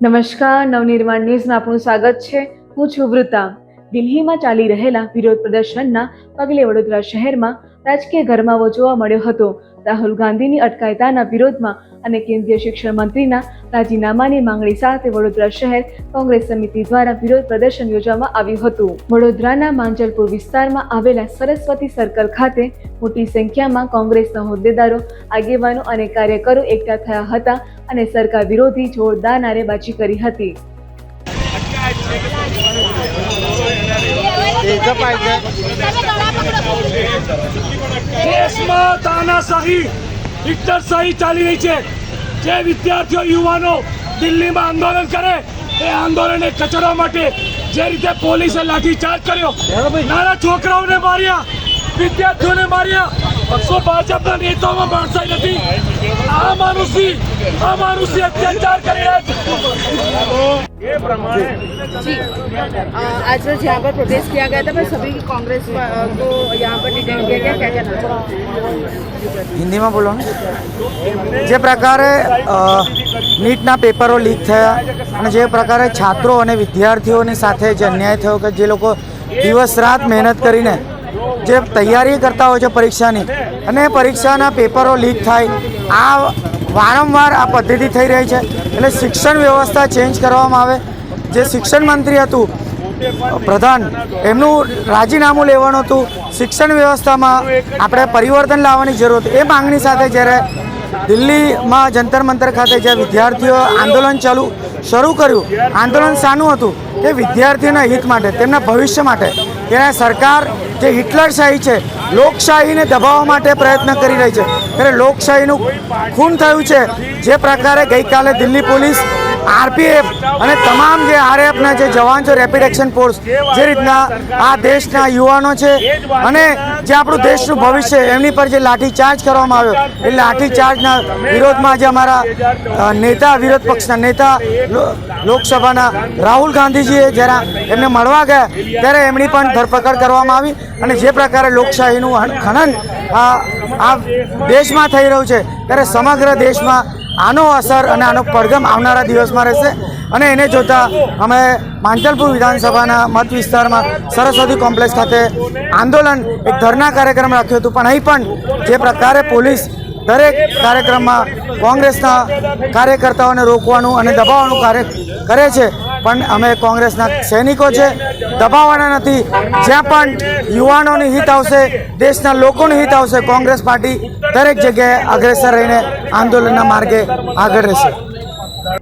નમસ્કાર, નવનિર્માણ ન્યૂઝમાં આપનું સ્વાગત છે। હું છું વૃતા। દિલ્હીમાં ચાલી રહેલા વિરોધ પ્રદર્શનના પગલે વડોદરા શહેરમાં રાજકીય ગરમાવો જોવા મળ્યો હતો। રાહુલ ગાંધીની અટકાયતાના વિરોધમાં અને કેન્દ્રીય શિક્ષણ મંત્રીના રાજીનામાની માંગણી સાથે વડોદરા શહેર કોંગ્રેસ સમિતિ દ્વારા વિરોધ પ્રદર્શન યોજવામાં આવ્યું હતું। વડોદરાના માંજલપુર વિસ્તારમાં આવેલા સરસ્વતી સર્કલ ખાતે મોટી સંખ્યામાં કોંગ્રેસના હોદ્દેદારો, આગેવાનો અને કાર્યકરો એકઠા થયા હતા અને સરકાર વિરોધી જોરદાર નારેબાજી કરી હતી। દેશમાં તાનાશાહી, હિટલરશાહી ચાલી રહી છે। જે વિદ્યાર્થીઓ, યુવાનો દિલ્હીમાં આંદોલન કરે એ આંદોલનને કચડવા માટે જે રીતે પોલીસે લાઠીચાર્જ કર્યો, નાના છોકરાઓને માર્યા, વિદ્યાર્થીઓને માર્યા, શું ભાજપના નેતાઓમાં માણસાઈ નથી? આ માનુષી અત્યાચાર કરી રહ્યા છે। आज रोज यहाँ पर प्रोटेस्ट किया गया था, पर सभी कांग्रेस को यहाँ पर डिटेन किया गया, क्या कहना चाहिए? हिंदी में बोलो ने। जे प्रकारे नीटना पेपरो लीक थया અને જે પ્રકારે છાત્રો અને વિદ્યાર્થીઓની સાથે જે અન્યાય થયો કે જે લોકો દિવસ રાત મહેનત કરીને જે તૈયારી કરતા હોય છે પરીક્ષાની અને પરીક્ષાના પેપરો લીક થાય, આ વારંવાર આ પદ્ધતિ થઈ રહી છે। એટલે શિક્ષણ વ્યવસ્થા ચેન્જ કરવામાં આવે। જે શિક્ષણ મંત્રી હતું પ્રધાન, એમનું રાજીનામું લેવાનું હતું। શિક્ષણ વ્યવસ્થામાં આપણે પરિવર્તન લાવવાની જરૂર હતી। એ માંગણી સાથે જ્યારે દિલ્હીમાં જંતર મંતર ખાતે જે વિદ્યાર્થીઓ આંદોલન શરૂ કર્યું, આંદોલન શાનું હતું કે વિદ્યાર્થીઓના હિત માટે, તેમના ભવિષ્ય માટે। ત્યારે સરકાર જે હિટલરશાહી છે, લોકશાહીને દબાવવા માટે પ્રયત્ન કરી રહી છે। ત્યારે લોકશાહીનું ખૂન થયું છે। જે પ્રકારે ગઈકાલે દિલ્હી પોલીસ, આરપીએફ અને તમામ જે આરએફના જે જવાન છે, રેપિડ એક્શન ફોર્સ, જે રીતના આ દેશના યુવાનો છે અને જે આપણું દેશનું ભવિષ્ય, એમની પર જે લાઠીચાર્જ કરવામાં આવ્યો, એ લાઠીચાર્જના વિરોધમાં જે અમારા નેતા, વિરોધ પક્ષના નેતા લોકસભાના રાહુલ ગાંધીજીએ જ્યારે એમને મળવા ગયા ત્યારે એમની પણ ધરપકડ કરવામાં આવી। અને જે પ્રકારે લોકશાહીનું ખનન આ દેશમાં થઈ રહ્યું છે, ત્યારે સમગ્ર દેશમાં આનો અસર અને આનો પડઘમ આવનારા દિવસમાં રહેશે। અને એને જોતા અમે માંજલપુર વિધાનસભાના મત વિસ્તારમાં સરસ્વતી કોમ્પ્લેક્સ ખાતે આંદોલન, એક ધરના કાર્યક્રમ રાખ્યો હતો। પણ અહીં પણ જે પ્રકારે પોલીસ દરેક કાર્યક્રમમાં કોંગ્રેસના કાર્યકર્તાઓને રોકવાનું અને દબાવવાનું કાર્ય કરે છે, પણ અમે કોંગ્રેસના સૈનિકો છે, દબાવવાના નથી। જ્યાં પણ યુવાનોની હિત આવશે, દેશના લોકોની હિત આવશે, કોંગ્રેસ પાર્ટી દરેક જગ્યાએ અગ્રેસર રહીને આંદોલનના માર્ગે આગળ રહેશે।